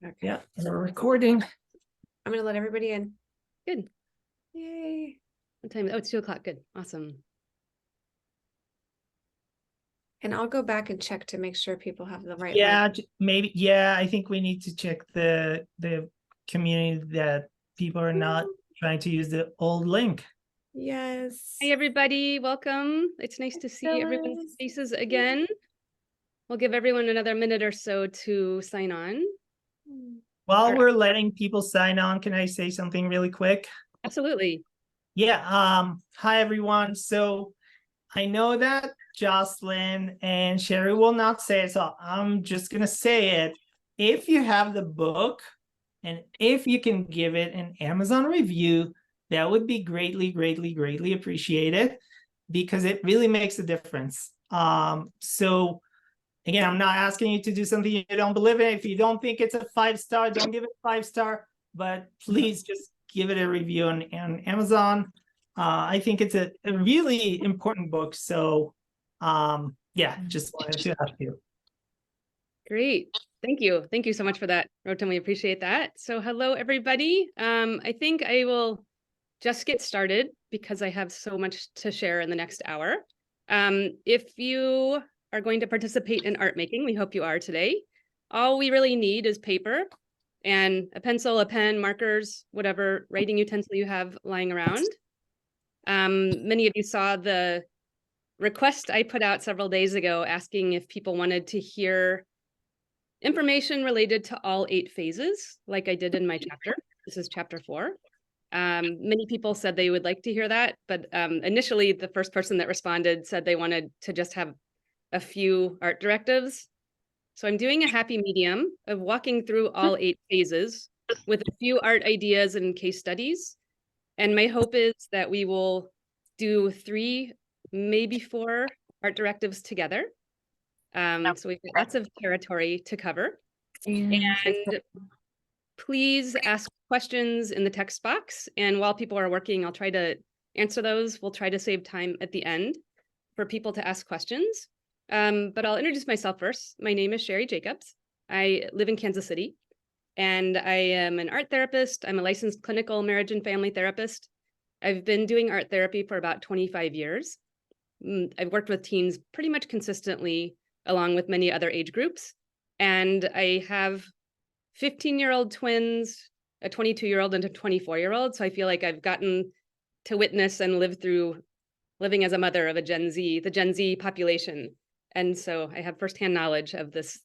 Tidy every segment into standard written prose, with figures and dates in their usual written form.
Okay. Yeah, we're recording. I'm gonna let everybody in. Good. Yay. What time? Oh, it's 2 o'clock. Good. Awesome. And I'll go back and check to make sure people have the right Yeah, link. maybe. Yeah, I think we need to check the community that people are not trying to use the old link. Yes. Hey, everybody. Welcome. It's nice to see everyone's faces again. We'll give everyone another minute or so to sign on. While we're letting people sign on, can I say something really quick? Absolutely. Yeah. Hi, everyone. So I know that Jocelyn and Sherry will not say it, so I'm just going to say it. If you have the book and if you can give it an Amazon review, that would be greatly, greatly, greatly appreciated because it really makes a difference. So again, I'm not asking you to do something you don't believe in. If you don't think it's a 5-star, don't give it a 5-star, but please just give it a review on Amazon. I think it's a really important book. So yeah, just wanted to ask you. Great. Thank you. Thank you so much for that, Rotem. We appreciate that. So hello, everybody. I think I will just get started because I have so much to share in the next hour. If you are going to participate in art making, we hope you are today. All we really need is paper and a pencil, a pen, markers, whatever writing utensil you have lying around. Many of you saw the request I put out several days ago asking if people wanted to hear information related to all 8 phases, like I did in my chapter. This is chapter 4. Many people said they would like to hear that, but initially the first person that responded said they wanted to just have a few art directives. So I'm doing a happy medium of walking through all 8 phases with a few art ideas and case studies. And my hope is that we will do 3, maybe 4 art directives together. So we've got lots of territory to cover. And please ask questions in the text box. And while people are working, I'll try to answer those. We'll try to save time at the end for people to ask questions. But I'll introduce myself first. My name is Sherry Jacobs. I live in Kansas City, and I am an art therapist. I'm a licensed clinical marriage and family therapist. I've been doing art therapy for about 25 years. I've worked with teens pretty much consistently, along with many other age groups. And I have 15-year-old twins, a 22-year-old and a 24-year-old. So I feel like I've gotten to witness and live through living as a mother of a the Gen Z population. And so I have firsthand knowledge of this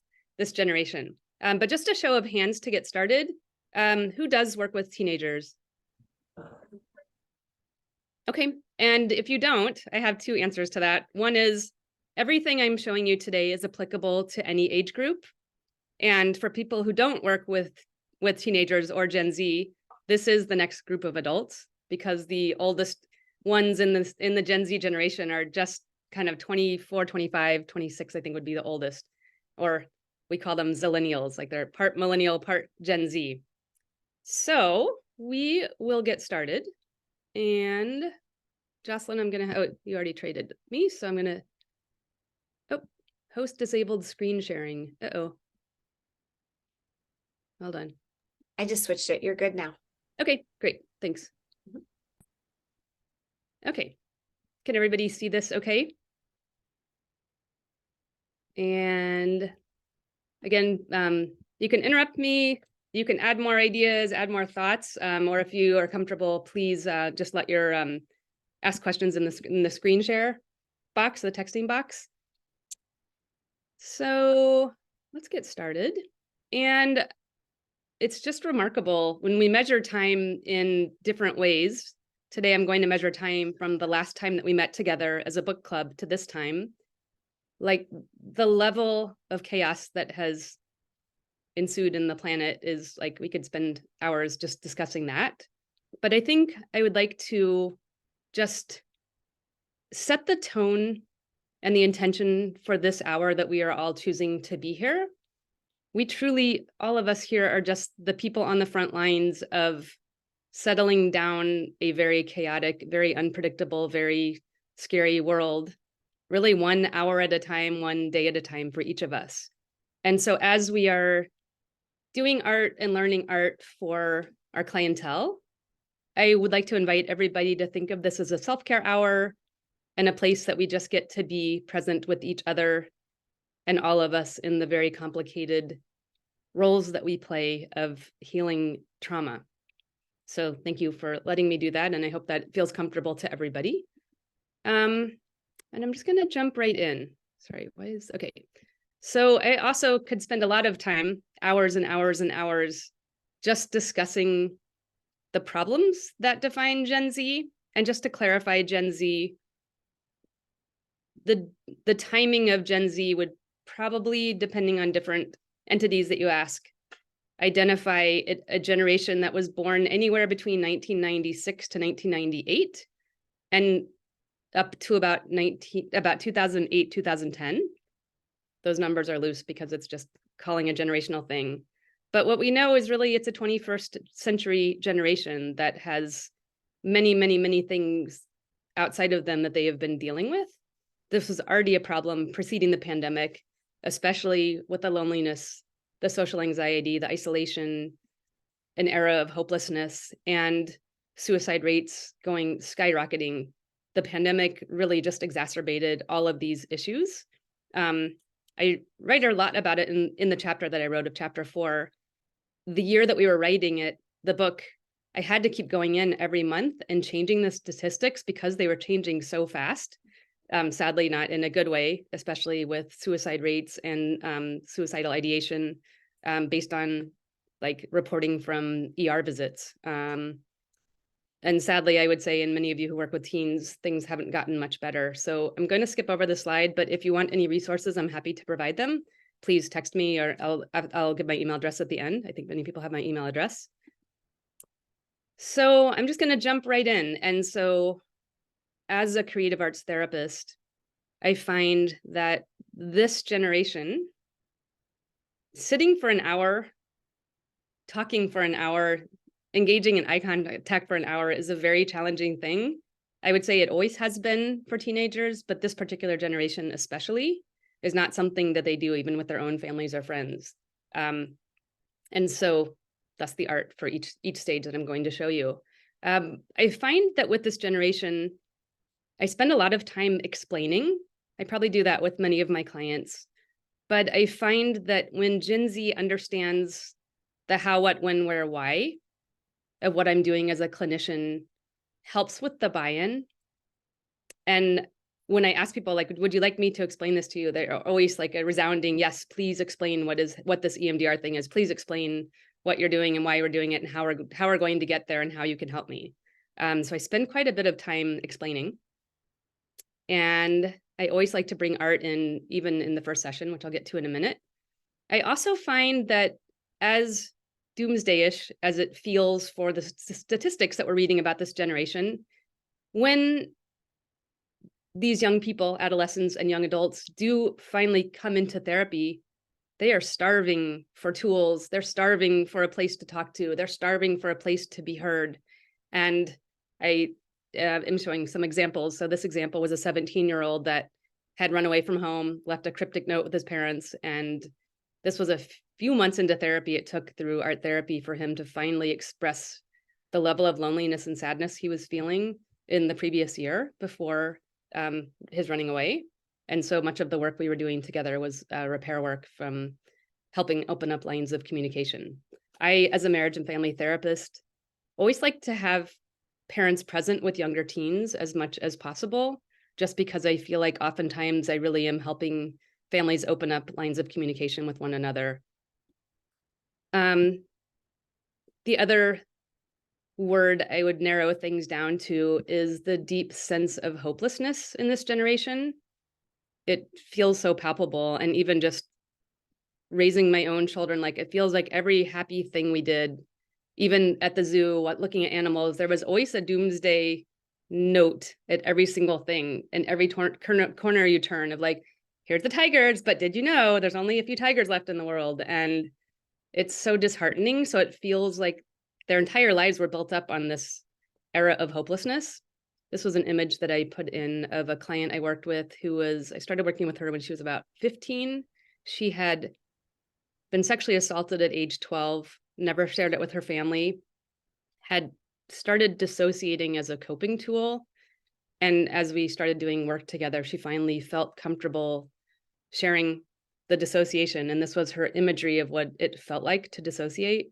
generation. But just a show of hands to get started, who does work with teenagers? Okay, and if you don't, I have 2 answers to that. One is everything I'm showing you today is applicable to any age group. And for people who don't work with teenagers or Gen Z, this is the next group of adults because the oldest ones in the Gen Z generation are just kind of 24, 25, 26, I think would be the oldest. Or we call them zillennials, like they're part millennial, part Gen Z. So we will get started. And Jocelyn, I'm gonna, oh, you already traded me, so I'm gonna, oh, host disabled screen sharing. Uh-oh. Hold on. I just switched it. You're good now. Okay, great. Thanks. Okay. Can everybody see this okay? And again, you can interrupt me. You can add more ideas, add more thoughts, or if you are comfortable, please just let your ask questions in the screen share box, the texting box. So let's get started. And it's just remarkable when we measure time in different ways. Today, I'm going to measure time from the last time that we met together as a book club to this time. Like the level of chaos that has ensued in the planet is like, we could spend hours just discussing that. But I think I would like to just set the tone and the intention for this hour that we are all choosing to be here. We truly, all of us here are just the people on the front lines of settling down a very chaotic, very unpredictable, very scary world, really 1 hour at a time, 1 day at a time for each of us. And so as we are doing art and learning art for our clientele, I would like to invite everybody to think of this as a self-care hour and a place that we just get to be present with each other and all of us in the very complicated roles that we play of healing trauma. So thank you for letting me do that. And I hope that feels comfortable to everybody. And I'm just going to jump right in. Sorry, okay. So I also could spend a lot of time, hours and hours and hours, just discussing the problems that define Gen Z. And just to clarify, Gen Z, the timing of Gen Z would probably, depending on different entities that you ask, identify a generation that was born anywhere between 1996 to 1998 and up to about 2008, 2010. Those numbers are loose because it's just calling a generational thing. But what we know is really it's a 21st century generation that has many, many, many things outside of them that they have been dealing with. This was already a problem preceding the pandemic, especially with the loneliness, the social anxiety, the isolation, an era of hopelessness, and suicide rates going skyrocketing. The pandemic really just exacerbated all of these issues. I write a lot about it in the chapter that I wrote of chapter 4. The year that we were writing it, the book, I had to keep going in every month and changing the statistics because they were changing so fast. Sadly, not in a good way, especially with suicide rates and suicidal ideation based on like reporting from ER visits. And sadly, I would say in many of you who work with teens, things haven't gotten much better. So I'm going to skip over the slide, but if you want any resources, I'm happy to provide them. Please text me or I'll give my email address at the end. I think many people have my email address. So I'm just going to jump right in. And so as a creative arts therapist, I find that this generation, sitting for an hour, talking for an hour, engaging in eye contact for an hour is a very challenging thing. I would say it always has been for teenagers, but this particular generation especially is not something that they do even with their own families or friends. And so that's the art for each stage that I'm going to show you. I find that with this generation, I spend a lot of time explaining. I probably do that with many of my clients, but I find that when Gen Z understands the how, what, when, where, why of what I'm doing as a clinician helps with the buy-in. And when I ask people, like, would you like me to explain this to you? They're always like a resounding, yes, please explain what this EMDR thing is. Please explain what you're doing and why we're doing it and how we're going to get there and how you can help me. So I spend quite a bit of time explaining. And I always like to bring art in, even in the first session, which I'll get to in a minute. I also find that as doomsday-ish as it feels for the statistics that we're reading about this generation, when these young people, adolescents and young adults, do finally come into therapy, they are starving for tools. They're starving for a place to talk to. They're starving for a place to be heard. And I am showing some examples. So this example was a 17-year-old that had run away from home, left a cryptic note with his parents, and this was a few months into therapy it took through art therapy for him to finally express the level of loneliness and sadness he was feeling in the previous year before his running away. And so much of the work we were doing together was repair work from helping open up lines of communication. I, as a marriage and family therapist, always like to have parents present with younger teens as much as possible, just because I feel like oftentimes I really am helping families open up lines of communication with one another. The other word I would narrow things down to is the deep sense of hopelessness in this generation. It feels so palpable, and even just raising my own children, like it feels like every happy thing we did, even at the zoo, looking at animals, there was always a doomsday note at every single thing, and every corner you turn of like, here's the tigers, but did you know there's only a few tigers left in the world? And it's so disheartening. So it feels like their entire lives were built up on this era of hopelessness. This was an image that I put in of a client I worked with I started working with her when she was about 15. She had been sexually assaulted at age 12, never shared it with her family, had started dissociating as a coping tool. And as we started doing work together, she finally felt comfortable sharing the dissociation. And this was her imagery of what it felt like to dissociate.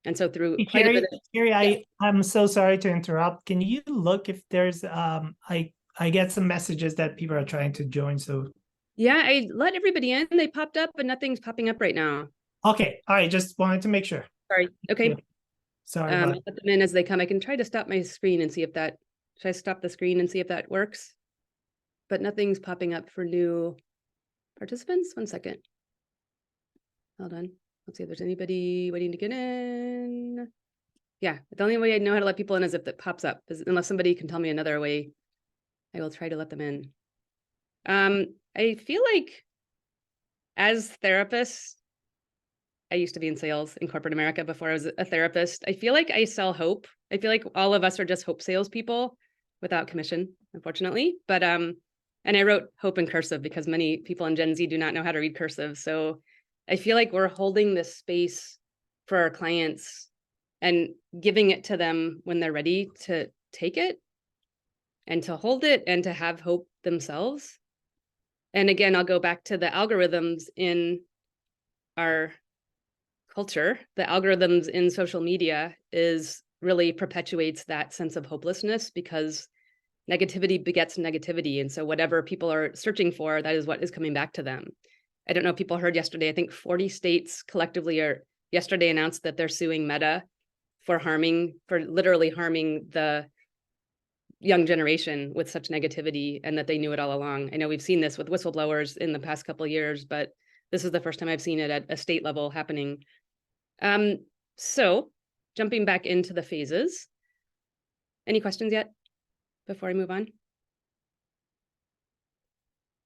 And so through quite a bit of Carrie, I'm so sorry to interrupt. Can you look if there's I get some messages that people are trying to join. So yeah, I let everybody in. They popped up, but nothing's popping up right now. okay, all right, just wanted to make sure. Sorry. Okay. Sorry I'll about let them in as they come. I can try to stop my screen and see if that, should I stop the screen and see if that works? But nothing's popping up for new participants. 1 second. Hold on. Let's see if there's anybody waiting to get in. Yeah, the only way I know how to let people in is if that pops up, unless somebody can tell me another way, I will try to let them in. I feel like as therapists, I used to be in sales in corporate America before I was a therapist. I feel like I sell hope. I feel like all of us are just hope salespeople without commission, unfortunately. But and I wrote hope in cursive because many people in Gen Z do not know how to read cursive. So I feel like we're holding this space for our clients and giving it to them when they're ready to take it and to hold it and to have hope themselves. And again, I'll go back to the algorithms in our culture. The algorithms in social media is really perpetuates that sense of hopelessness because negativity begets negativity. And so whatever people are searching for, that is what is coming back to them. I don't know if people heard yesterday, I think 40 states collectively yesterday announced that they're suing Meta for literally harming the young generation with such negativity, and that they knew it all along. I know we've seen this with whistleblowers in the past couple of years, but this is the first time I've seen it at a state level happening. So jumping back into the phases, any questions yet before I move on?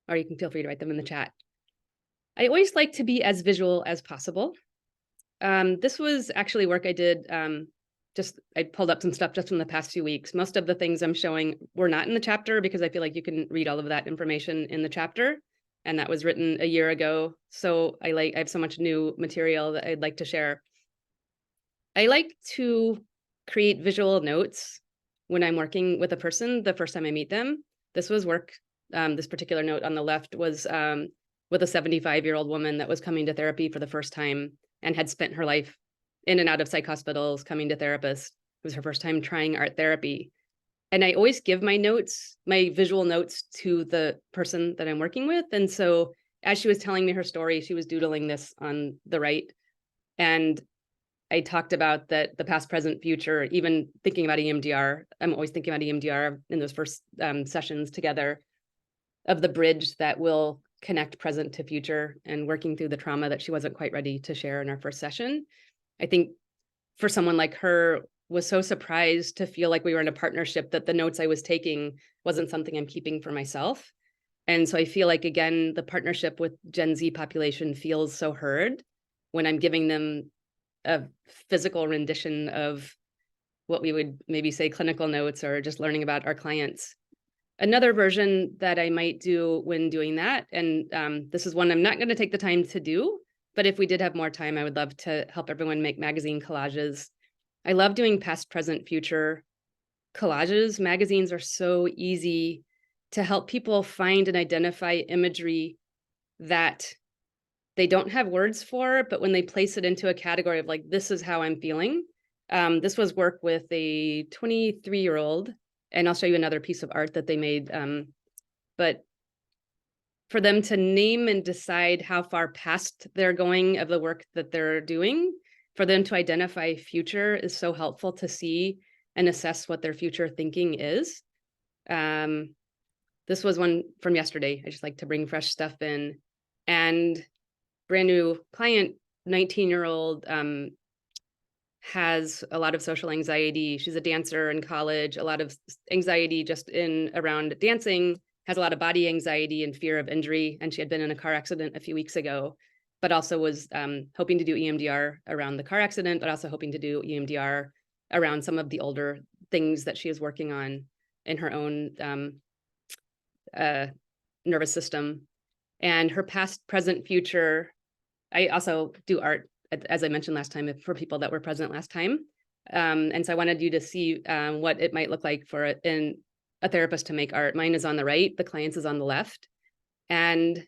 Or you can feel free to write them in the chat. I always like to be as visual as possible. This was actually work I did, I pulled up some stuff just from the past few weeks. Most of the things I'm showing were not in the chapter because I feel like you can read all of that information in the chapter. And that was written a year ago. So I have so much new material that I'd like to share. I like to create visual notes when I'm working with a person the first time I meet them. This was work. This particular note on the left was with a 75-year-old woman that was coming to therapy for the first time and had spent her life in and out of psych hospitals, coming to therapists. It was her first time trying art therapy. And I always give my notes, my visual notes, to the person that I'm working with. And so as she was telling me her story, she was doodling this on the right. And I talked about that the past, present, future, even thinking about EMDR. I'm always thinking about EMDR in those first sessions together, of the bridge that will connect present to future, and working through the trauma that she wasn't quite ready to share in our first session. I think for someone like her, was so surprised to feel like we were in a partnership, that the notes I was taking wasn't something I'm keeping for myself. And so I feel like, again, the partnership with Gen Z population feels so heard when I'm giving them a physical rendition of what we would maybe say clinical notes, or just learning about our clients. Another version that I might do when doing that, and this is one I'm not going to take the time to do, but if we did have more time, I would love to help everyone make magazine collages. I love doing past, present, future collages. Magazines are so easy to help people find and identify imagery that they don't have words for, but when they place it into a category of like, this is how I'm feeling. This was work with a 23-year-old, and I'll show you another piece of art that they made. But for them to name and decide how far past they're going of the work that they're doing, for them to identify future is so helpful to see and assess what their future thinking is. This was one from yesterday. I just like to bring fresh stuff in. And brand new client, 19-year-old, has a lot of social anxiety. She's a dancer in college, a lot of anxiety just in around dancing, has a lot of body anxiety and fear of injury. And she had been in a car accident a few weeks ago, but also was hoping to do EMDR around the car accident, but also hoping to do EMDR around some of the older things that she is working on in her own nervous system. And her past, present, future I also do art, as I mentioned last time, for people that were present last time. And so I wanted you to see what it might look like for a therapist to make art. Mine is on the right, the client's is on the left. And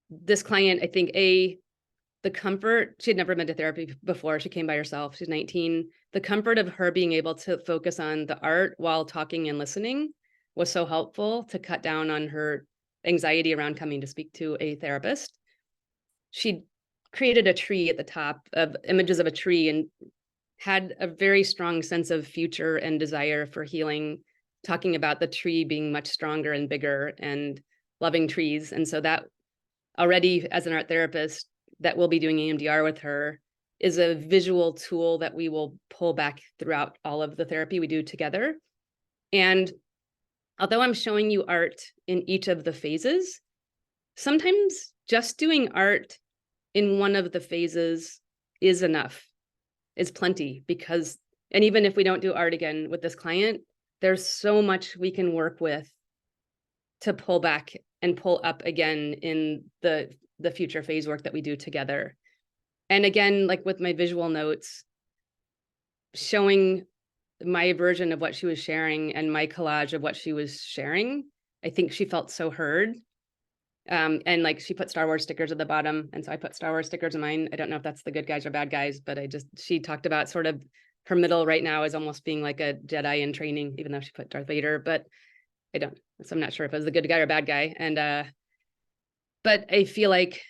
this client, I think, the comfort, she had never been to therapy before. She came by herself. She's 19. The comfort of her being able to focus on the art while talking and listening was so helpful to cut down on her anxiety around coming to speak to a therapist. She created a tree at the top of images of a tree and had a very strong sense of future and desire for healing, talking about the tree being much stronger and bigger and loving trees. And so that already, as an art therapist that will be doing EMDR with her, is a visual tool that we will pull back throughout all of the therapy we do together. And although I'm showing you art in each of the phases, sometimes just doing art in one of the phases is enough, is plenty, because, and even if we don't do art again with this client, there's so much we can work with to pull back and pull up again in the future phase work that we do together. And again, like with my visual notes, showing my version of what she was sharing and my collage of what she was sharing, I think she felt so heard. And like she put Star Wars stickers at the bottom. And so I put Star Wars stickers in mine. I don't know if that's the good guys or bad guys, but she talked about sort of her middle right now is almost being like a Jedi in training, even though she put Darth Vader, but so I'm not sure if it was the good guy or bad guy. And, but I feel like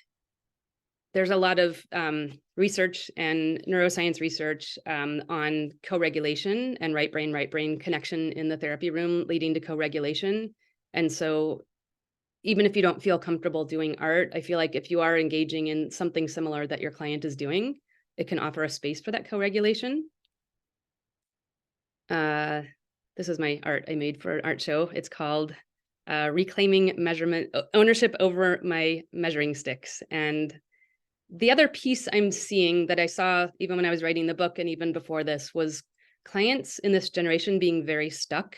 there's a lot of research and neuroscience research on co-regulation and right brain connection in the therapy room leading to co-regulation. And so even if you don't feel comfortable doing art, I feel like if you are engaging in something similar that your client is doing, it can offer a space for that co-regulation. This is my art I made for an art show. It's called Reclaiming Ownership Over My Measuring Sticks. And the other piece I'm seeing that I saw even when I was writing the book and even before this was clients in this generation being very stuck.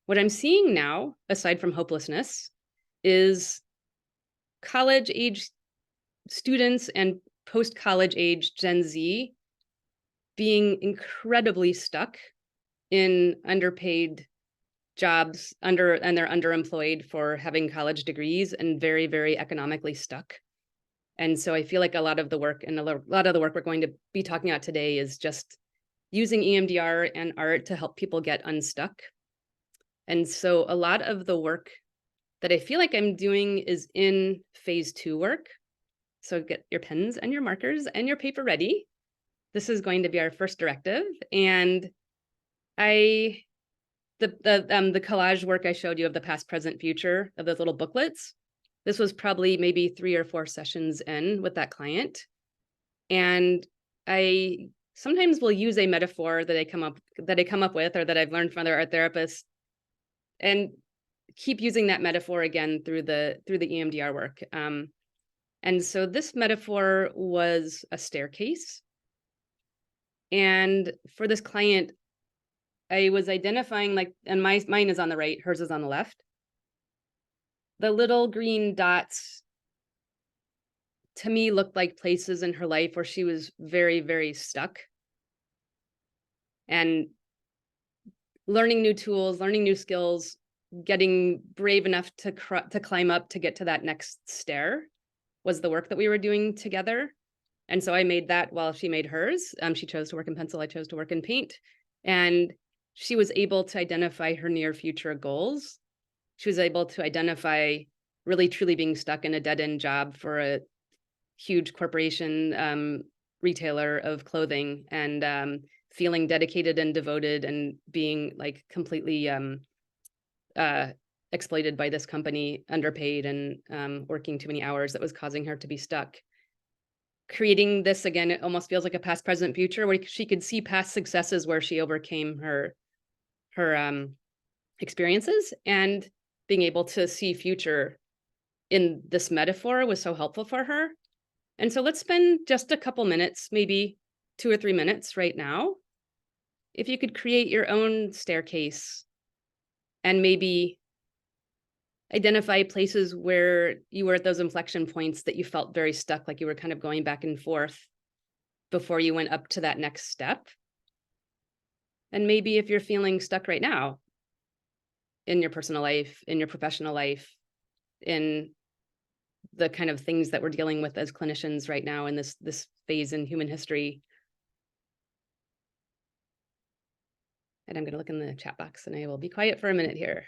What I'm seeing now, aside from hopelessness, is college age students and post-college age Gen Z being incredibly stuck in underpaid jobs and they're underemployed for having college degrees and very, very economically stuck. And so I feel like a lot of the work we're going to be talking about today is just using EMDR and art to help people get unstuck. And so a lot of the work that I feel like I'm doing is in phase 2 work. So get your pens and your markers and your paper ready. This is going to be our first directive. And the collage work I showed you of the past, present, future of those little booklets, this was probably maybe 3 or 4 sessions in with that client. And I sometimes will use a metaphor that I come up with or that I've learned from other art therapists and keep using that metaphor again through the EMDR work. And so this metaphor was a staircase. And for this client, I was identifying and mine is on the right, hers is on the left. The little green dots to me looked like places in her life where she was very, very stuck. And learning new tools, learning new skills, getting brave enough to climb up to get to that next stair was the work that we were doing together. And so I made that while she made hers. She chose to work in pencil, I chose to work in paint. And she was able to identify her near future goals. She was able to identify really truly being stuck in a dead-end job for a huge corporation retailer of clothing and feeling dedicated and devoted and being like completely exploited by this company, underpaid and working too many hours that was causing her to be stuck. Creating this again, it almost feels like a past, present, future where she could see past successes where she overcame her experiences, and being able to see future in this metaphor was so helpful for her. And so let's spend just a couple minutes, maybe 2 or 3 minutes right now. If you could create your own staircase and maybe identify places where you were at those inflection points that you felt very stuck, like you were kind of going back and forth before you went up to that next step. And maybe if you're feeling stuck right now in your personal life, in your professional life, in the kind of things that we're dealing with as clinicians right now in this phase in human history. And I'm going to look in the chat box and I will be quiet for a minute here.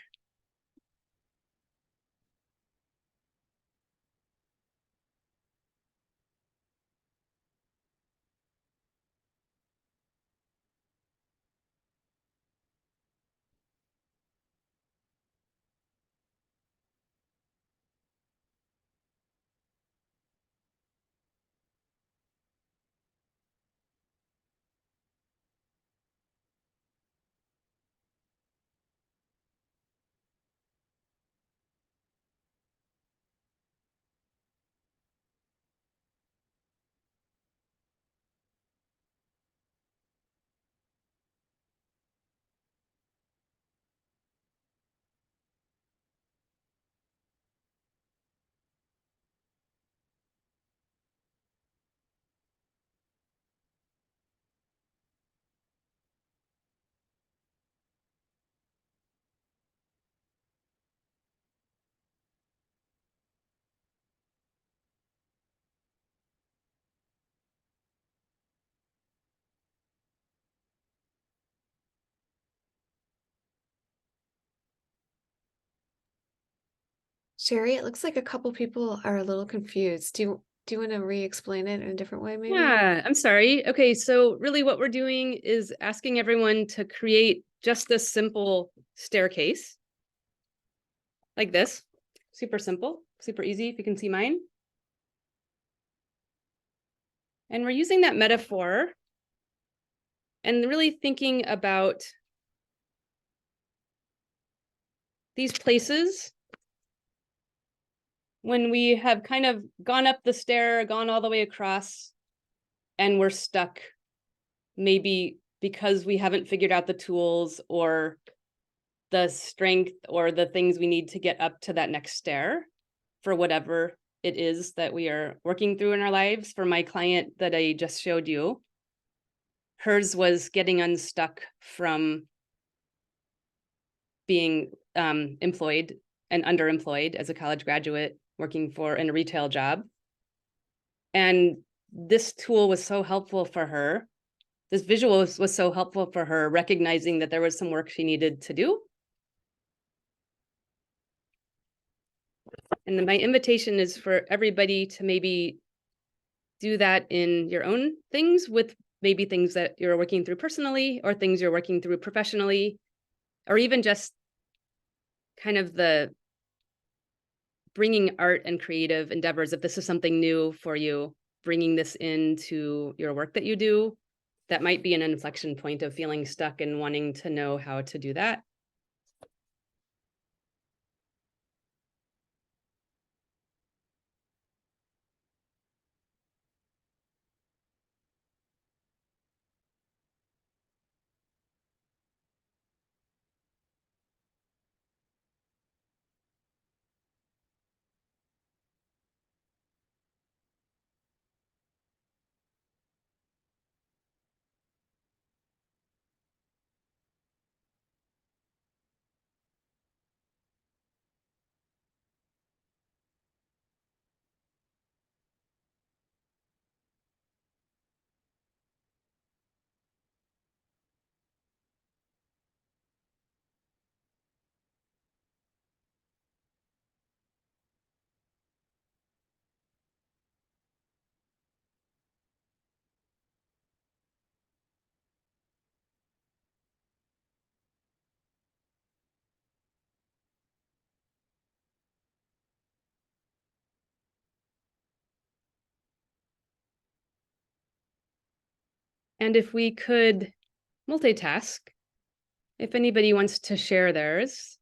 Sherry, it looks like a couple people are a little confused. Do you want to re-explain it in a different way, maybe? Yeah, I'm sorry. Okay, so really what we're doing is asking everyone to create just this simple staircase like this. Super simple, super easy if you can see mine. And we're using that metaphor and really thinking about these places when we have kind of gone up the stair, gone all the way across, and we're stuck, maybe because we haven't figured out the tools or the strength or the things we need to get up to that next stair for whatever it is that we are working through in our lives. For my client that I just showed you, hers was getting unstuck from being employed and underemployed as a college graduate working in a retail job. And this tool was so helpful for her. This visual was so helpful for her, recognizing that there was some work she needed to do. And then my invitation is for everybody to maybe do that in your own things, with maybe things that you're working through personally or things you're working through professionally, or even just kind of the bringing art and creative endeavors. If this is something new for you, bringing this into your work that you do, that might be an inflection point of feeling stuck and wanting to know how to do that. And if we could multitask, if anybody wants to share theirs,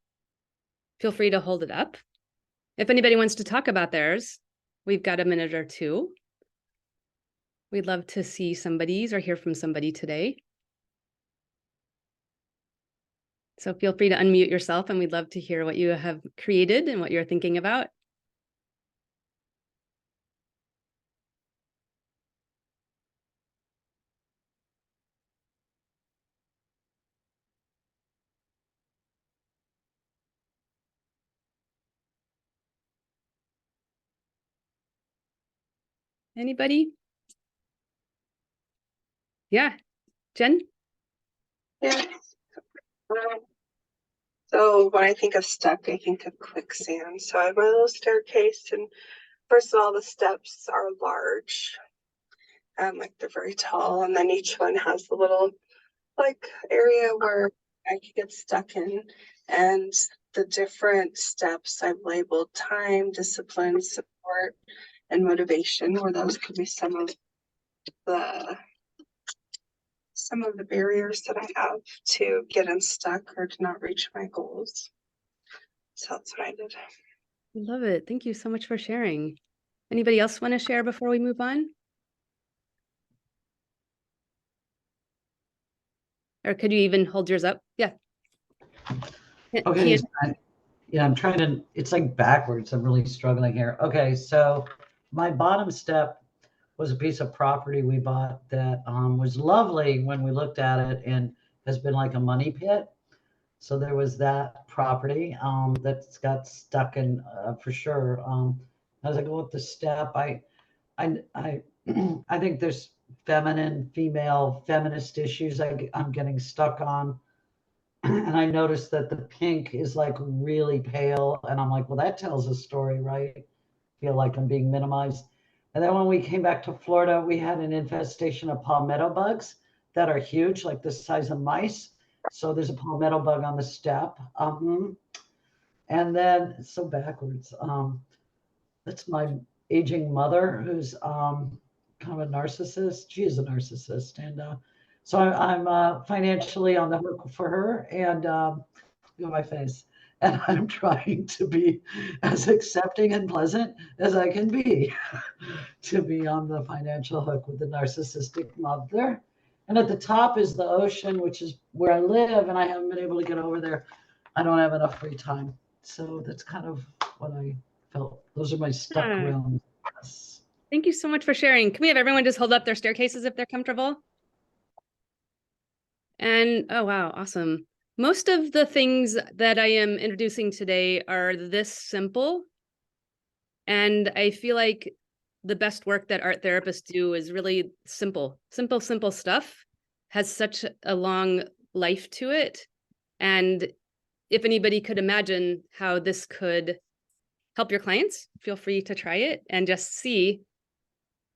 feel free to hold it up. If anybody wants to talk about theirs, we've got a minute or two. We'd love to see somebody's or hear from somebody today. So feel free to unmute yourself, and we'd love to hear what you have created and what you're thinking about. Anybody? Yeah, Jen? Yeah. So when I think of stuck, I think of quicksand. So I have my little staircase, and first of all, the steps are large, like they're very tall, and then each one has a little like area where I could get stuck in. And the different steps I've labeled time, discipline, support, and motivation, or those could be the some of the barriers that I have to get unstuck or to not reach my goals. So that's what I did. Love it. Thank you so much for sharing. Anybody else want to share before we move on? Or could you even hold yours up? Yeah. Okay, Kian? yeah, I'm trying to, it's like backwards. I'm really struggling here. Okay, so my bottom step was a piece of property we bought that was lovely when we looked at it and has been like a money pit. So there was that property that's got stuck in for sure. As I go up the step, I I think there's female feminist issues I'm getting stuck on. And I noticed that the pink is like really pale. And I'm like, well, that tells a story, right? Feel like I'm being minimized. And then when we came back to Florida, we had an infestation of palmetto bugs that are huge, like the size of mice. So there's a palmetto bug on the step. And then it's so backwards. That's my aging mother who's kind of a narcissist. She is a narcissist. And so I'm financially on the hook for her. And look at my face. And I'm trying to be as accepting and pleasant as I can be to be on the financial hook with the narcissistic mother. And at the top is the ocean, which is where I live, and I haven't been able to get over there. I don't have enough free time. So that's kind of what I felt. Those are my stuck realms. Yes. Thank you so much for sharing. Can we have everyone just hold up their staircases if they're comfortable? And oh, wow, awesome. Most of the things that I am introducing today are this simple. And I feel like the best work that art therapists do is really simple stuff, has such a long life to it. And if anybody could imagine how this could help your clients, feel free to try it and just see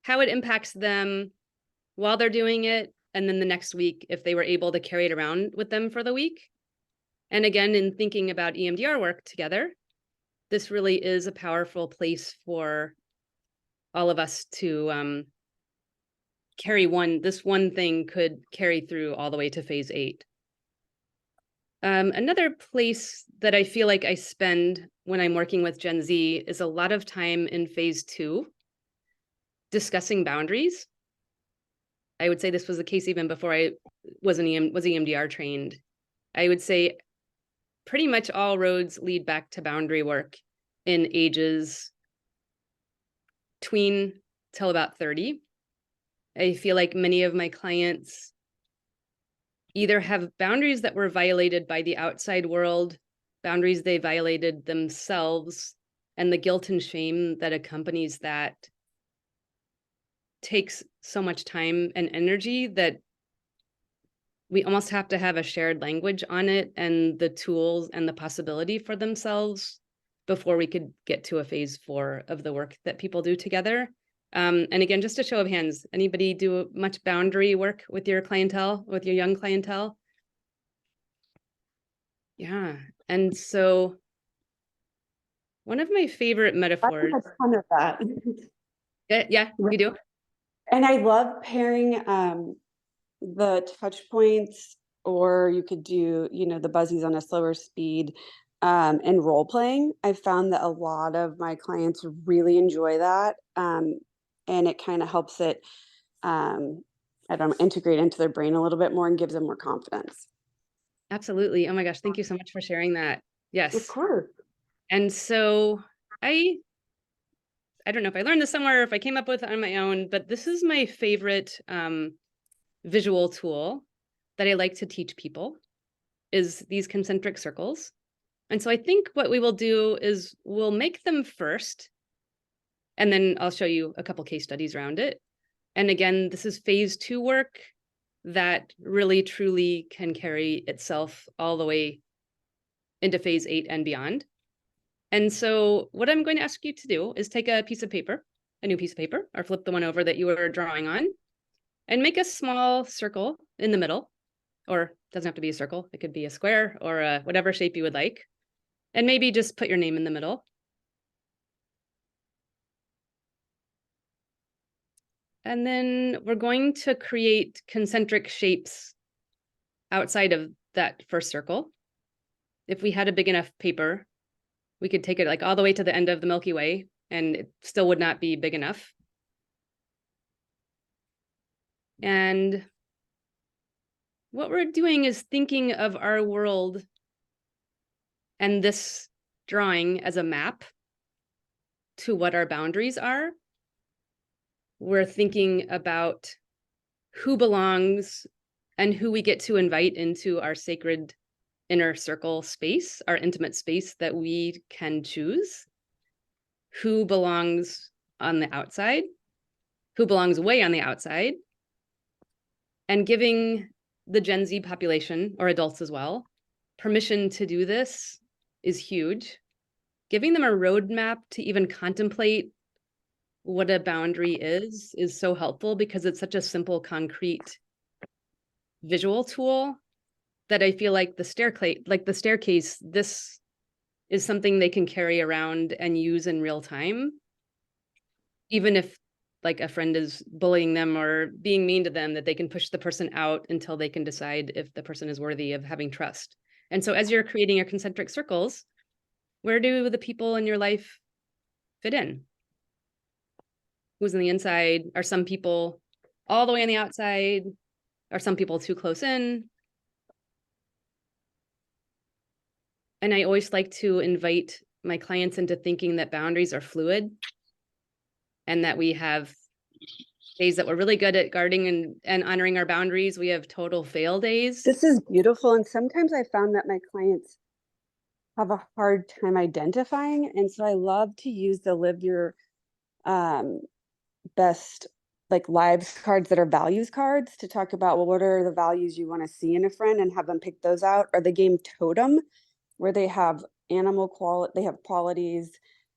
how it impacts them while they're doing it. And then the next week, if they were able to carry it around with them for the week. And again, in thinking about EMDR work together, this really is a powerful place for all of us to carry this one thing could carry through all the way to phase 8. Another place that I feel like I spend when I'm working with Gen Z is a lot of time in phase 2, discussing boundaries. I would say this was the case even before I was EMDR trained. I would say pretty much all roads lead back to boundary work in ages tween till about 30. I feel like many of my clients either have boundaries that were violated by the outside world, boundaries they violated themselves, and the guilt and shame that accompanies that takes so much time and energy that we almost have to have a shared language on it and the tools and the possibility for themselves before we could get to a phase 4 of the work that people do together. And again, just a show of hands, anybody do much boundary work with your clientele, with your young clientele? Yeah. And so one of my favorite metaphors. I have a ton of that. Yeah, you do? And I love pairing the touch points, or you could do, the buzzies on a slower speed, and role playing. I found that a lot of my clients really enjoy that. And it kind of helps it, I don't know, integrate into their brain a little bit more and gives them more confidence. Absolutely. Oh my gosh, thank you so much for sharing that. Of Yes. course. And so I don't know if I learned this somewhere or if I came up with it on my own, but this is my favorite visual tool that I like to teach people is these concentric circles. And so I think what we will do is we'll make them first, and then I'll show you a couple case studies around it. And again, this is phase 2 work that really truly can carry itself all the way into phase 8 and beyond. And so what I'm going to ask you to do is take a piece of paper, a new piece of paper, or flip the one over that you were drawing on, and make a small circle in the middle, or it doesn't have to be a circle. It could be a square or whatever shape you would like. And maybe just put your name in the middle. And then we're going to create concentric shapes outside of that first circle. If we had a big enough paper, we could take it like all the way to the end of the Milky Way, and it still would not be big enough. And what we're doing is thinking of our world and this drawing as a map to what our boundaries are. We're thinking about who belongs and who we get to invite into our sacred inner circle space, our intimate space that we can choose, who belongs on the outside, who belongs way on the outside, and giving the Gen Z population, or adults as well, permission to do this is huge. Giving them a roadmap to even contemplate what a boundary is so helpful because it's such a simple, concrete visual tool that I feel like the staircase, this is something they can carry around and use in real time, even if like a friend is bullying them or being mean to them, that they can push the person out until they can decide if the person is worthy of having trust. And so as you're creating your concentric circles, where do the people in your life fit in? Who's on the inside? Are some people all the way on the outside? Are some people too close in? And I always like to invite my clients into thinking that boundaries are fluid and that we have days that we're really good at guarding and honoring our boundaries. We have total fail days. This is beautiful. And sometimes I found that my clients have a hard time identifying. And so I love to use the live your best like lives cards that are values cards to talk about, well, what are the values you want to see in a friend and have them pick those out, or the game Totem, where they have they have qualities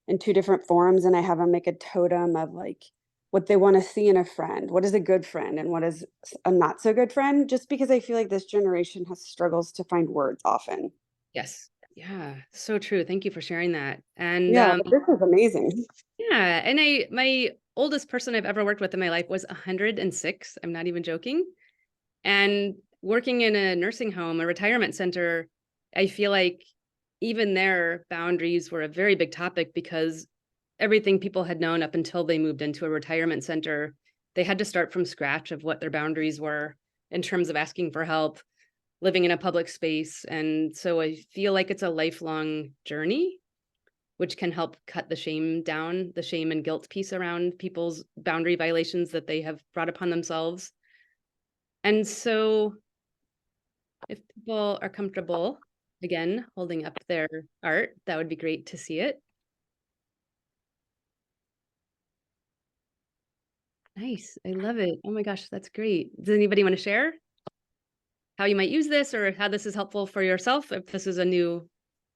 in 2 different forms, and I have them make a totem of like what they want to see in a friend, what is a good friend and what is a not so good friend, just because I feel like this generation has struggles to find words often. Yes. Yeah. So true. Thank you for sharing that. And Yeah, but this is amazing. yeah. And my oldest person I've ever worked with in my life was 106. I'm not even joking. And working in a nursing home, a retirement center, I feel like even their boundaries were a very big topic because everything people had known up until they moved into a retirement center, they had to start from scratch of what their boundaries were in terms of asking for help, living in a public space. And so I feel like it's a lifelong journey, which can help cut the shame down, the shame and guilt piece around people's boundary violations that they have brought upon themselves. And so if people are comfortable, again, holding up their art, that would be great to see it. Nice. I love it. Oh my gosh, that's great. Does anybody want to share how you might use this or how this is helpful for yourself if this is a new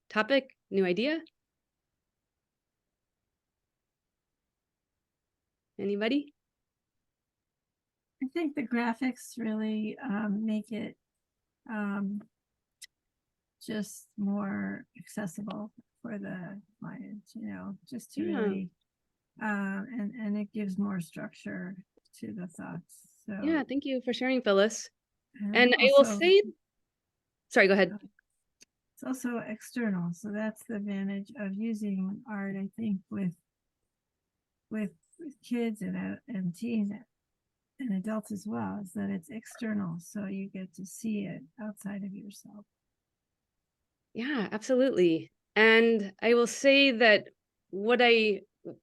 topic, new idea? Anybody? I think the graphics really make it just more accessible for the client, just to really, and it gives more structure to the thoughts. So Yeah, thank you for sharing, Phyllis. and And I will also, say, sorry, go ahead. it's also external. So that's the advantage of using art, I think, with kids and teens and adults as well, is that it's external. So you get to see it outside of yourself. Yeah, absolutely. And I will say that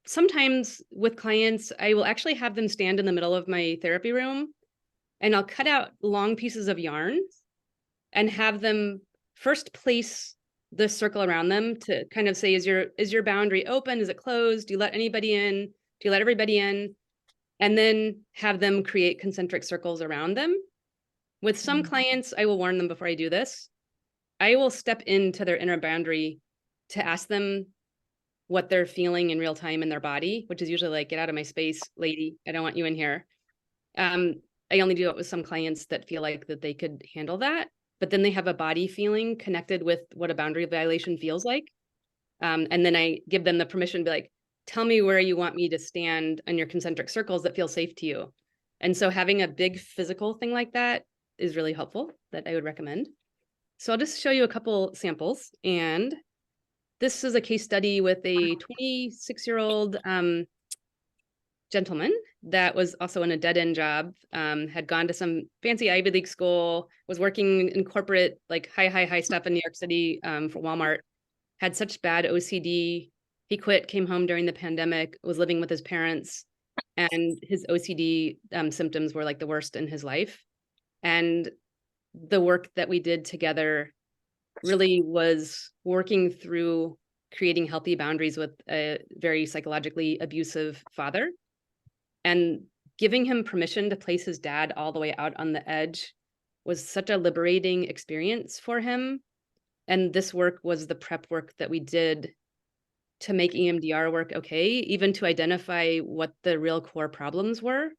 sometimes with clients, I will actually have them stand in the middle of my therapy room and I'll cut out long pieces of yarn and have them first place the circle around them to kind of say, is your boundary open? Is it closed? Do you let anybody in? Do you let everybody in? And then have them create concentric circles around them. With some clients, I will warn them before I do this. I will step into their inner boundary to ask them what they're feeling in real time in their body, which is usually like, get out of my space, lady. I don't want you in here. I only do it with some clients that feel like that they could handle that, but then they have a body feeling connected with what a boundary violation feels like. And then I give them the permission to be like, tell me where you want me to stand in your concentric circles that feel safe to you. And so having a big physical thing like that is really helpful, that I would recommend. So I'll just show you a couple samples. And this is a case study with a 26-year-old gentleman that was also in a dead-end job, had gone to some fancy Ivy League school, was working in corporate, like high stuff in New York City for Walmart, had such bad OCD. He quit, came home during the pandemic, was living with his parents, and his OCD symptoms were like the worst in his life. And the work that we did together really was working through creating healthy boundaries with a very psychologically abusive father and giving him permission to place his dad all the way out on the edge was such a liberating experience for him. And this work was the prep work that we did to make EMDR work okay, even to identify what the real core problems were.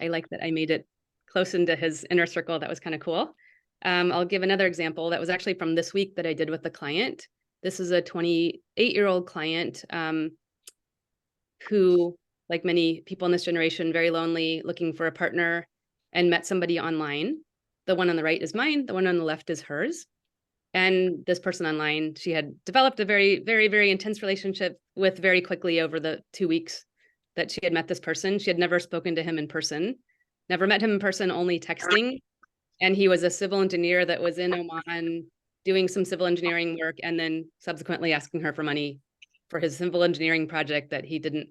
I like that I made it close into his inner circle. That was kind of cool. I'll give another example that was actually from this week that I did with the client. This is a 28-year-old client who, like many people in this generation, very lonely, looking for a partner, and met somebody online. The one on the right is mine. The one on the left is hers. And this person online, she had developed a very, very, very intense relationship with very quickly over the 2 weeks that she had met this person. She had never spoken to him in person, never met him in person, only texting. And he was a civil engineer that was in Oman doing some civil engineering work and then subsequently asking her for money for his civil engineering project that he didn't,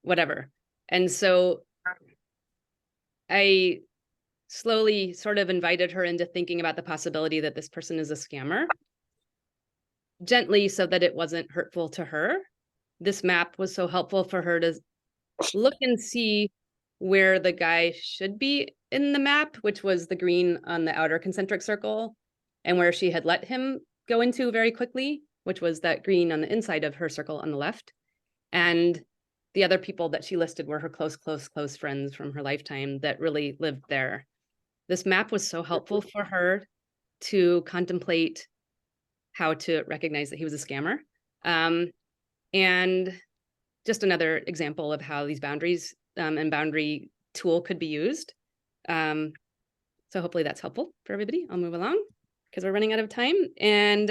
whatever. And so I slowly sort of invited her into thinking about the possibility that this person is a scammer, gently so that it wasn't hurtful to her. This map was so helpful for her to look and see where the guy should be in the map, which was the green on the outer concentric circle, and where she had let him go into very quickly, which was that green on the inside of her circle on the left. And the other people that she listed were her close friends from her lifetime that really lived there. This map was so helpful for her to contemplate how to recognize that he was a scammer. And just another example of how these boundaries and boundary tool could be used. So hopefully that's helpful for everybody. I'll move along because we're running out of time. And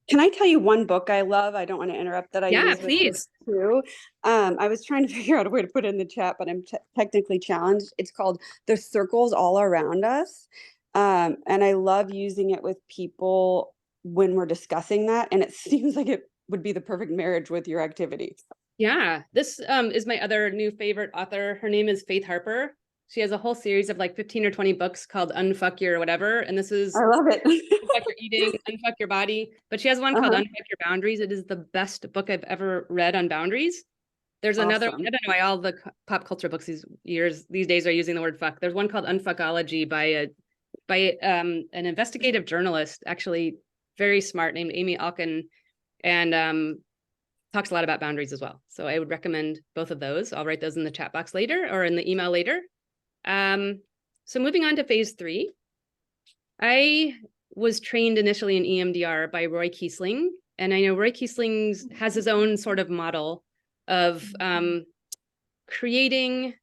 Can I tell you one book I love? I don't want to interrupt that I yeah, use with please. this too. I was trying to figure out a way to put it in the chat, but I'm technically challenged. It's called The Circles All Around Us. And I love using it with people when we're discussing that. And it seems like it would be the perfect marriage with your activity. Yeah, this is my other new favorite author. Her name is Faith Harper. She has a whole series of like 15 or 20 books called Unfuck Your whatever. And this is I love it. Unfuck Your Eating, Unfuck Your Body. But she has one called Unfuck Your Boundaries. It is the best book I've ever read on boundaries. There's another, Awesome. I don't know why all the pop culture books these days are using the word fuck. There's one called Unfuckology by an investigative journalist, actually very smart, named Amy Alkin, and talks a lot about boundaries as well. So I would recommend both of those. I'll write those in the chat box later or in the email later. So moving on to phase 3, I was trained initially in EMDR by Roy Kiesling. And I know Roy Kiesling has his own sort of model of creating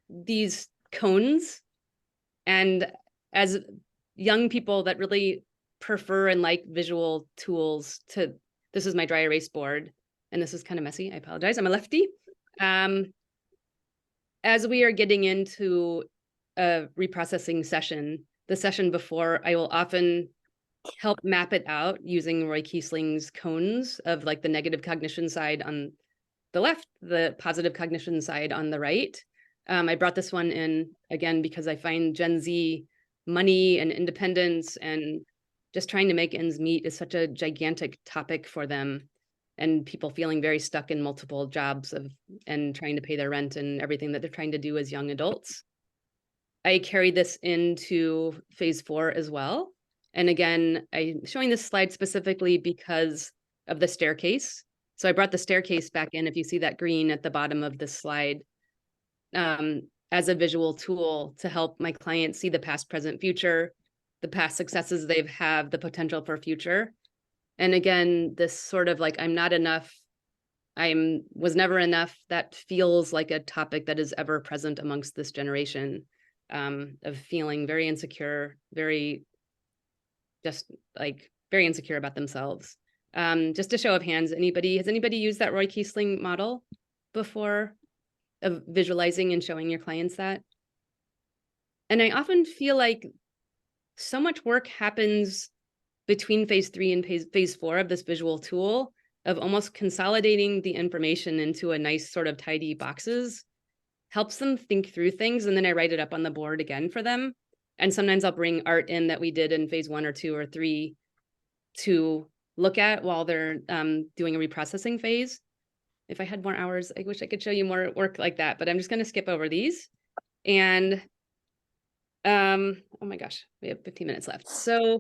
these cones. And as young people that really prefer and like visual tools this is my dry erase board. And this is kind of messy. I apologize. I'm a lefty. As we are getting into a reprocessing session, the session before, I will often help map it out using Roy Kiesling's cones of like the negative cognition side on the left, the positive cognition side on the right. I brought this one in again because I find Gen Z money and independence and just trying to make ends meet is such a gigantic topic for them, and people feeling very stuck in multiple jobs and trying to pay their rent and everything that they're trying to do as young adults. I carried this into phase 4 as well. And again, I'm showing this slide specifically because of the staircase. So I brought the staircase back in, if you see that green at the bottom of this slide, as a visual tool to help my clients see the past, present, future, the past successes they've had, the potential for future. And again, this sort of like, I'm not enough, was never enough, that feels like a topic that is ever present amongst this generation, of feeling very insecure, very insecure about themselves. Just a show of hands, has anybody used that Roy Kiesling model before, of visualizing and showing your clients that? And I often feel like so much work happens between phase 3 and phase 4 of this visual tool, of almost consolidating the information into a nice sort of tidy boxes, helps them think through things. And then I write it up on the board again for them. And sometimes I'll bring art in that we did in phase 1 or 2 or 3 to look at while they're doing a reprocessing phase. If I had more hours, I wish I could show you more work like that, but I'm just going to skip over these. And oh my gosh, we have 15 minutes left. So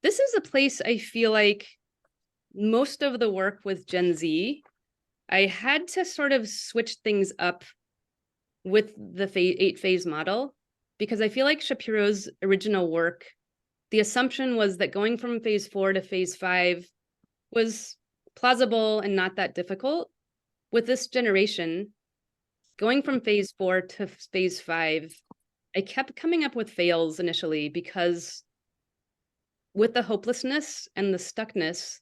this is a place I feel like most of the work with Gen Z, I had to sort of switch things up with the 8-phase model, because I feel like Shapiro's original work, the assumption was that going from phase 4 to phase 5 was plausible and not that difficult. With this generation, going from phase 4 to phase 5, I kept coming up with fails initially, because with the hopelessness and the stuckness,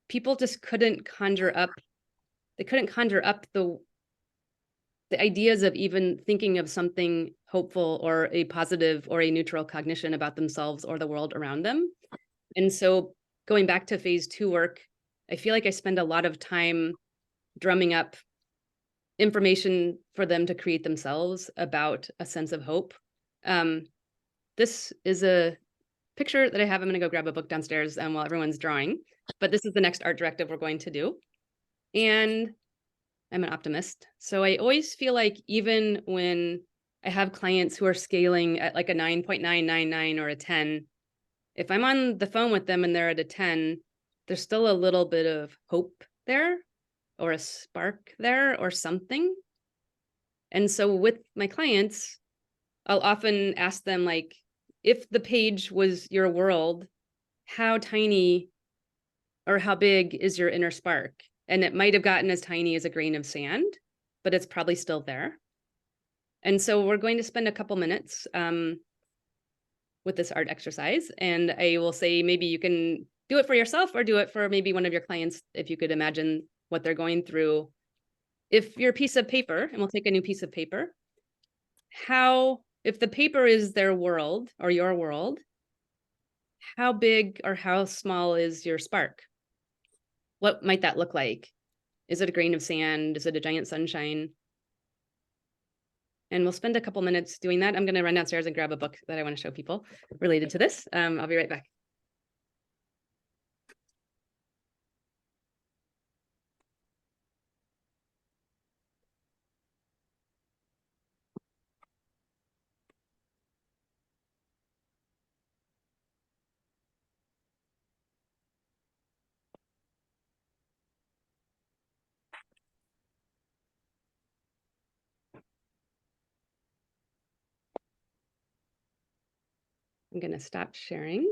people just couldn't conjure up the ideas of even thinking of something hopeful or a positive or a neutral cognition about themselves or the world around them. And so going back to phase 2 work, I feel like I spend a lot of time drumming up information for them to create themselves about a sense of hope. This is a picture that I have. I'm going to go grab a book downstairs while everyone's drawing, but this is the next art directive we're going to do. And I'm an optimist. So I always feel like even when I have clients who are scaling at like a 9.999 or a 10, if I'm on the phone with them and they're at a 10, there's still a little bit of hope there, or a spark there, or something. And so with my clients, I'll often ask them, like, if the page was your world, how tiny or how big is your inner spark? And it might have gotten as tiny as a grain of sand, but it's probably still there. And so we're going to spend a couple minutes with this art exercise. And I will say, maybe you can do it for yourself or do it for maybe one of your clients, if you could imagine what they're going through. If your piece of paper, and we'll take a new piece of paper, if the paper is their world or your world, how big or how small is your spark? What might that look like? Is it a grain of sand? Is it a giant sunshine? And we'll spend a couple minutes doing that. I'm going to run downstairs and grab a book that I want to show people related to this. I'll be right back. I'm going to stop sharing.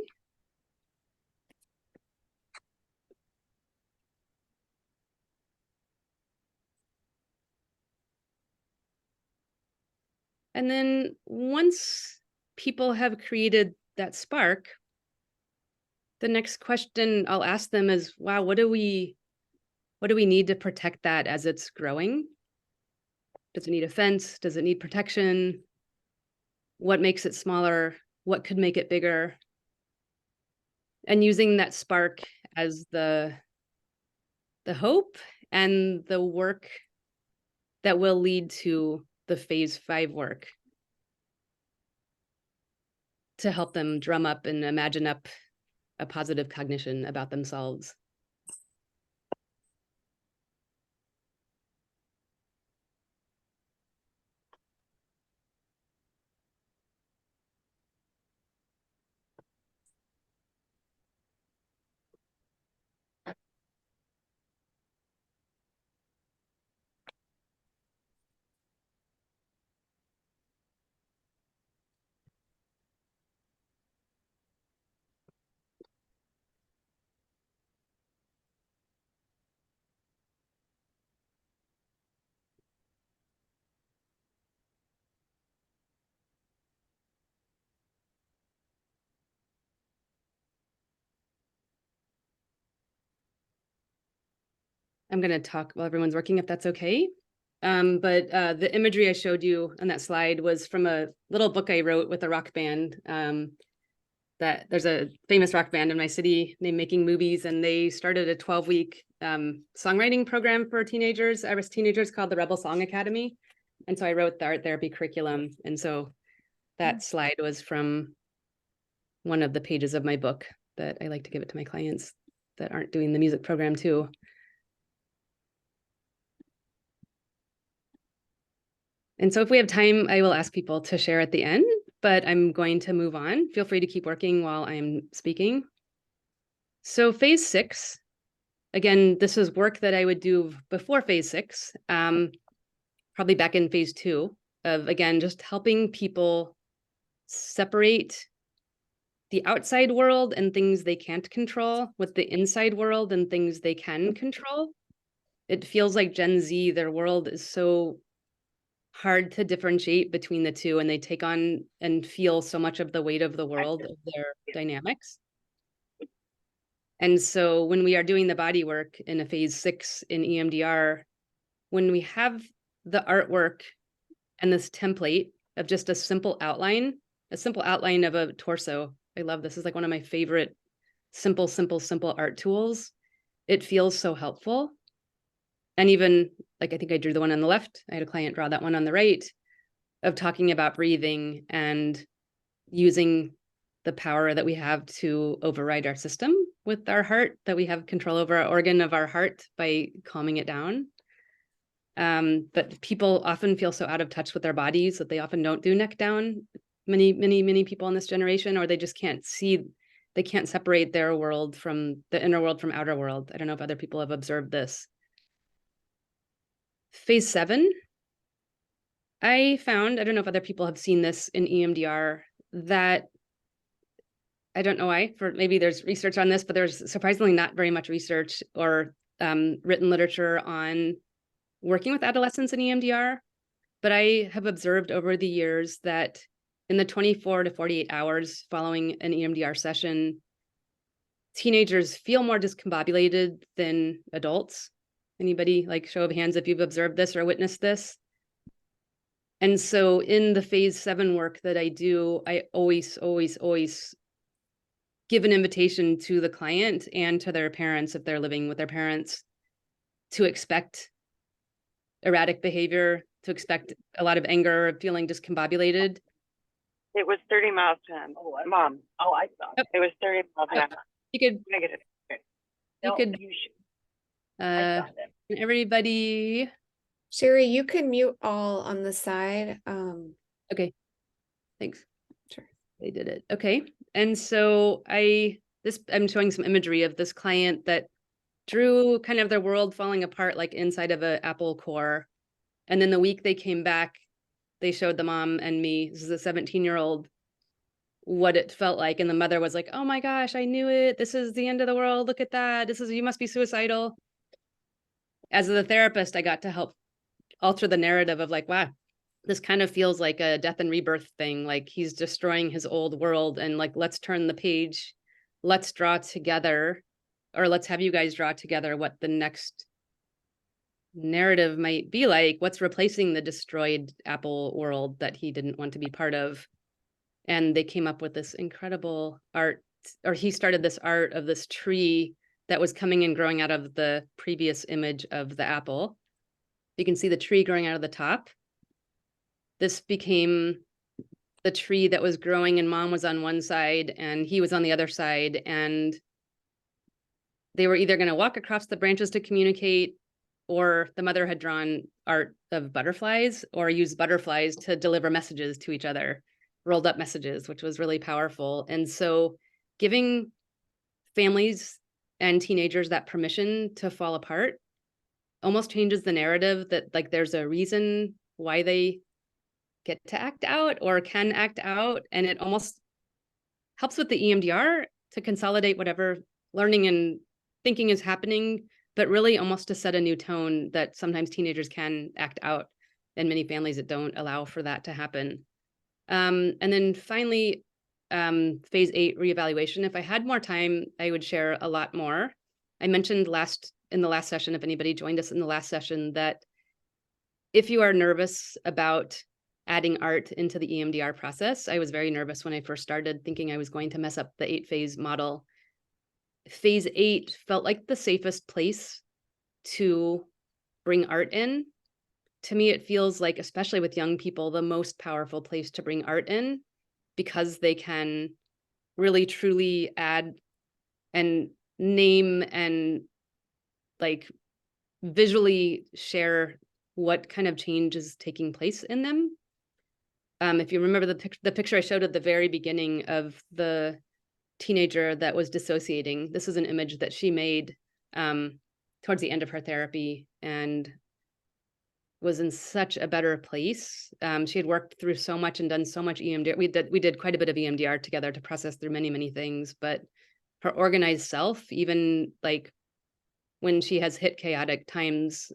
And then once people have created that spark, the next question I'll ask them is, wow, what do we need to protect that as it's growing? Does it need a fence? Does it need protection? What makes it smaller? what could make it bigger, and using that spark as the hope and the work that will lead to the phase 5 work to help them drum up and imagine up a positive cognition about themselves. I'm going to talk while everyone's working, if that's okay. But the imagery I showed you on that slide was from a little book I wrote with a rock band. That there's a famous rock band in my city named Making Movies, and they started a 12-week songwriting program for teenagers, Irish teenagers, called the Rebel Song Academy. And so I wrote the art therapy curriculum. And so that slide was from one of the pages of my book that I like to give it to my clients that aren't doing the music program too. And so if we have time, I will ask people to share at the end, but I'm going to move on. Feel free to keep working while I'm speaking. So phase 6, again, this is work that I would do before phase 6, probably back in phase 2 of, again, just helping people separate the outside world and things they can't control with the inside world and things they can control. It feels like Gen Z, their world is so hard to differentiate between the two, and they take on and feel so much of the weight of the world of their dynamics. And so when we are doing the body work in a phase 6 in EMDR, when we have the artwork and this template of just a simple outline of a torso. I love this. Is like one of my favorite simple art tools. It feels so helpful. And even like, I think I drew the one on the left. I had a client draw that one on the right, of talking about breathing and using the power that we have to override our system with our heart, that we have control over our organ of our heart by calming it down. But people often feel so out of touch with their bodies that they often don't do neck down. Many people in this generation, or they just can't see, they can't separate their world from the inner world from outer world. I don't know if other people have observed this. Phase 7, I found, I don't know if other people have seen this in EMDR, that I don't know why, maybe there's research on this, but there's surprisingly not very much research or written literature on working with adolescents in EMDR. But I have observed over the years that in the 24 to 48 hours following an EMDR session, teenagers feel more discombobulated than adults. Anybody, like, show of hands if you've observed this or witnessed this? And so in the phase 7 work that I do, I always give an invitation to the client and to their parents, if they're living with their parents, to expect erratic behavior, to expect a lot of anger, feeling discombobulated. It was 30 miles to him. Oh, Mom. Oh, I saw. It was 30 miles an hour. You could, Negative. Can everybody. Sherry, you can mute all on the side. Okay, thanks. Sure. They did it. Okay. And so I'm showing some imagery of this client that drew kind of their world falling apart, like inside of an apple core. And then the week they came back, they showed the mom and me, this is a 17-year-old, what it felt like. And the mother was like, oh my gosh, I knew it. This is the end of the world. Look at that. You must be suicidal. As the therapist, I got to help alter the narrative of like, wow, this kind of feels like a death and rebirth thing. Like he's destroying his old world, and like, let's turn the page. Let's draw together, or let's have you guys draw together what the next narrative might be like. What's replacing the destroyed Apple world that he didn't want to be part of? And they came up with this incredible art, or he started this art of this tree that was coming and growing out of the previous image of the apple. You can see the tree growing out of the top. This became the tree that was growing, and mom was on one side and he was on the other side. And they were either going to walk across the branches to communicate, or the mother had drawn art of butterflies or used butterflies to deliver messages to each other, rolled up messages, which was really powerful. And so giving families and teenagers that permission to fall apart almost changes the narrative that like there's a reason why they get to act out or can act out. And it almost helps with the EMDR to consolidate whatever learning and thinking is happening, but really almost to set a new tone that sometimes teenagers can act out, and many families that don't allow for that to happen. And then finally, phase 8 reevaluation. If I had more time, I would share a lot more. I mentioned in the last session, if anybody joined us in the last session, that if you are nervous about adding art into the EMDR process, I was very nervous when I first started, thinking I was going to mess up the 8-phase model. Phase 8 felt like the safest place to bring art in. To me, it feels like, especially with young people, the most powerful place to bring art in, because they can really truly add and name and like visually share what kind of change is taking place in them. If you remember the picture I showed at the very beginning of the teenager that was dissociating, this is an image that she made towards the end of her therapy and was in such a better place. She had worked through so much and done so much EMDR. We did quite a bit of EMDR together to process through many, many things, but her organized self, even like when she has hit chaotic times,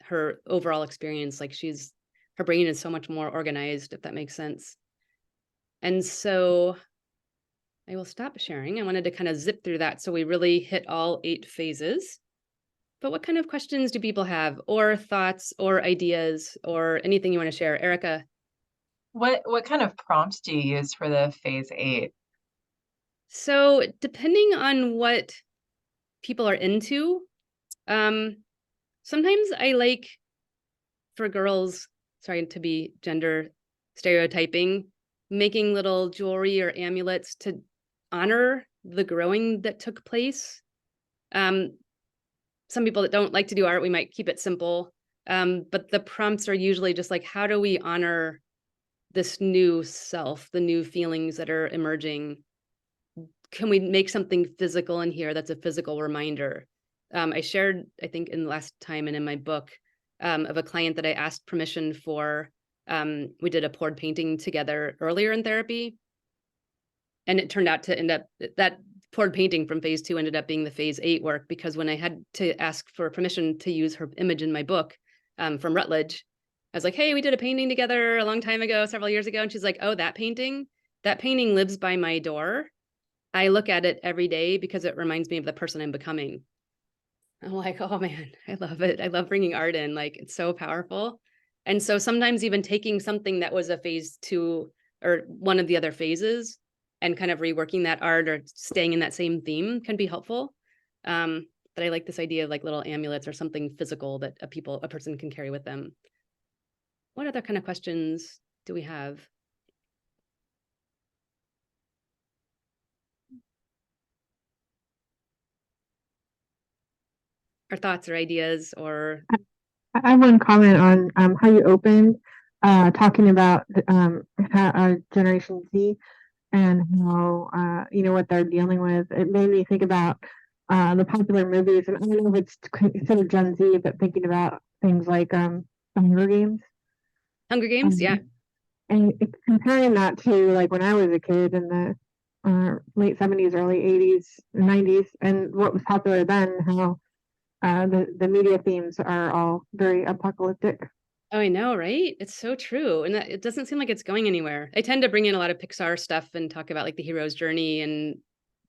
her overall experience, like her brain is so much more organized, if that makes sense. And so I will stop sharing. I wanted to kind of zip through that so we really hit all 8 phases. But what kind of questions do people have, or thoughts or ideas or anything you want to share? Erica? What kind of prompts do you use for the phase 8? So depending on what people are into, sometimes I like, for girls, sorry to be gender stereotyping, making little jewelry or amulets to honor the growing that took place. Some people that don't like to do art, we might keep it simple. But the prompts are usually just like, how do we honor this new self, the new feelings that are emerging? Can we make something physical in here that's a physical reminder? I shared, I think in the last time and in my book, of a client that I asked permission for. We did a poured painting together earlier in therapy. And it turned out to end up, that poured painting from phase 2 ended up being the phase 8 work, because when I had to ask for permission to use her image in my book from Rutledge, I was like, hey, we did a painting together a long time ago, several years ago. And she's like, oh, that painting lives by my door. I look at it every day because it reminds me of the person I'm becoming. I'm like, oh man, I love it. I love bringing art in, like it's so powerful. And so sometimes even taking something that was a phase 2 or one of the other phases and kind of reworking that art or staying in that same theme can be helpful. But I like this idea of like little amulets or something physical that a person can carry with them. What other kind of questions do we have? Or thoughts or ideas or... I have one comment on how you opened, talking about Generation Z and how what they're dealing with. It made me think about the popular movies, and I don't know if it's considered Gen Z, but thinking about things like Hunger Games. Hunger Games, yeah. And comparing that to like when I was a kid in the late 70s, early 80s, 90s, and what was popular then, how the media themes are all very apocalyptic. Oh, I know, right? It's so true. And it doesn't seem like it's going anywhere. I tend to bring in a lot of Pixar stuff and talk about like the hero's journey and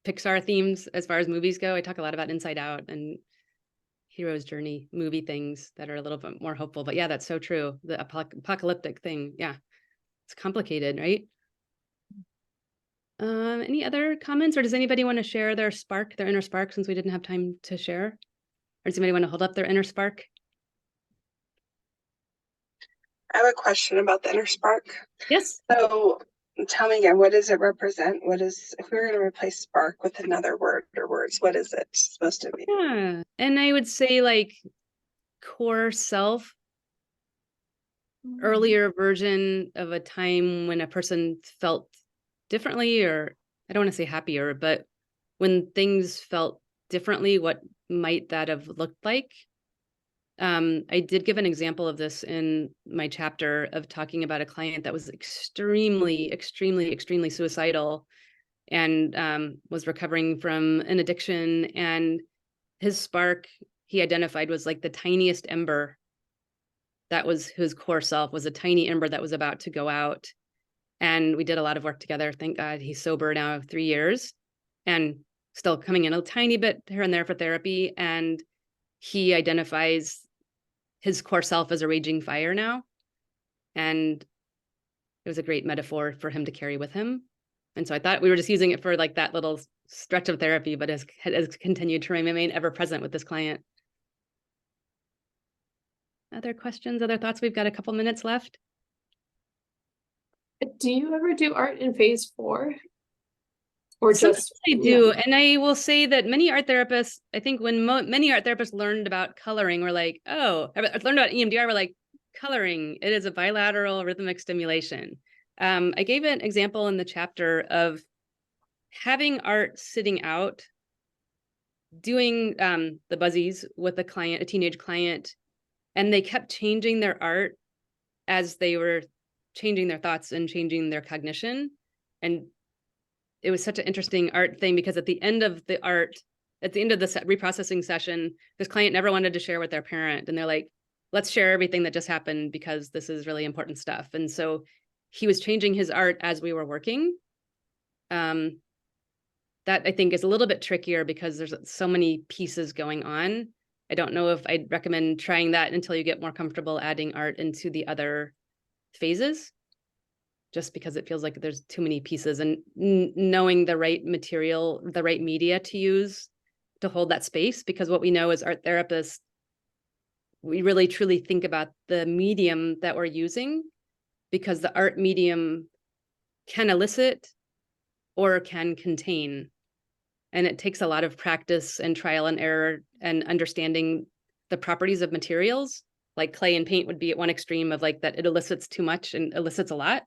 Pixar themes as far as movies go. I talk a lot about Inside Out and hero's journey movie things that are a little bit more hopeful. But yeah, that's so true. The apocalyptic thing. Yeah. It's complicated, right? Any other comments, or does anybody want to share their spark, their inner spark, since we didn't have time to share? Or does anybody want to hold up their inner spark? I have a question about the inner spark. Yes. So tell me again, what does it represent? What is, if we were going to replace spark with another word or words, what is it supposed to be? Yeah. And I would say like core self, earlier version of a time when a person felt differently, or I don't want to say happier, but when things felt differently, what might that have looked like? I did give an example of this in my chapter of talking about a client that was extremely, extremely, extremely suicidal and was recovering from an addiction. And his spark, he identified, was like the tiniest ember. That was his core self, was a tiny ember that was about to go out. And we did a lot of work together. Thank God he's sober now 3 years and still coming in a tiny bit here and there for therapy. And he identifies his core self as a raging fire now. And it was a great metaphor for him to carry with him. And so I thought we were just using it for like that little stretch of therapy, but has continued to remain ever present with this client. Other questions, other thoughts? We've got a couple minutes left. Do you ever do art in phase 4? Or Sometimes just I do. And I will say that many art therapists, I think when many art therapists learned about coloring, we're like, oh, I learned about EMDR, we're like, coloring, it is a bilateral rhythmic stimulation. I gave an example in the chapter of having art sitting out, doing the buzzies with a client, a teenage client, and they kept changing their art as they were changing their thoughts and changing their cognition. And it was such an interesting art thing because at the end of the art, at the end of the reprocessing session, this client never wanted to share with their parent. And they're like, let's share everything that just happened because this is really important stuff. And so he was changing his art as we were working. That I think is a little bit trickier because there's so many pieces going on. I don't know if I'd recommend trying that until you get more comfortable adding art into the other phases, just because it feels like there's too many pieces, and knowing the right material, the right media to use to hold that space. Because what we know as art therapists, we really truly think about the medium that we're using, because the art medium can elicit or can contain. And it takes a lot of practice and trial and error and understanding the properties of materials. Like clay and paint would be at one extreme of like that it elicits too much and elicits a lot,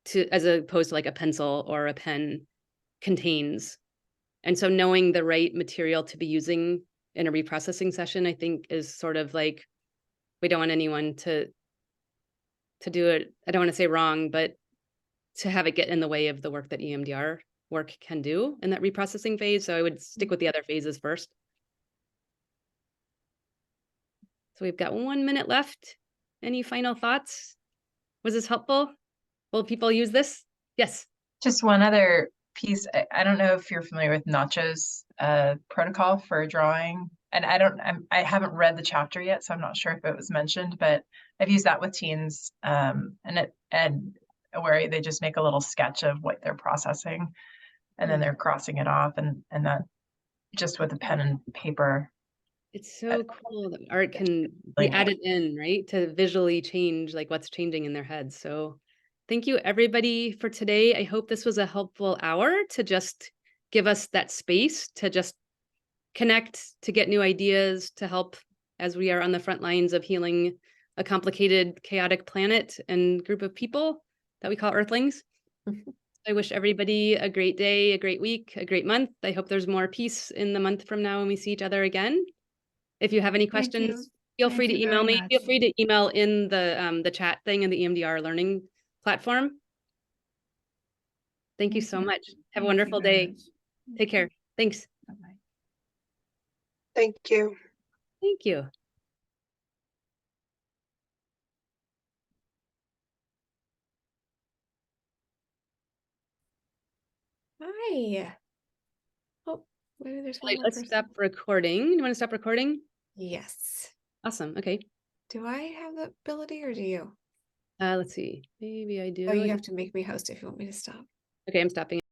to as opposed to like a pencil or a pen contains. And so knowing the right material to be using in a reprocessing session, I think is sort of like, we don't want anyone to do it, I don't want to say wrong, but to have it get in the way of the work that EMDR work can do in that reprocessing phase. So I would stick with the other phases first. So we've got 1 minute left. Any final thoughts? Was this helpful? Will people use this? Yes. Just one other piece. I don't know if you're familiar with Nacho's protocol for drawing. And I haven't read the chapter yet, so I'm not sure if it was mentioned, but I've used that with teens, and where they just make a little sketch of what they're processing, and then they're crossing it off, and that just with a pen and paper. It's so cool that art can be added in, right? To visually change like what's changing in their heads. So thank you everybody for today. I hope this was a helpful hour to just give us that space to just connect, to get new ideas, to help as we are on the front lines of healing a complicated, chaotic planet and group of people that we call Earthlings. I wish everybody a great day, a great week, a great month. I hope there's more peace in the month from now when we see each other again. If you have any questions, feel free to email me. Feel free to email in the chat thing in the EMDR learning platform. Thank you so much. Have a wonderful day. Take care. Thanks. Bye-bye. Thank you. Thank you. Hi. Oh, maybe there's one more Let's person. stop recording. You want to stop recording? Yes. Awesome. Okay. Do I have the ability or do you? Let's see. Maybe I do. Oh, you have to make me host if you want me to stop. Okay, I'm stopping.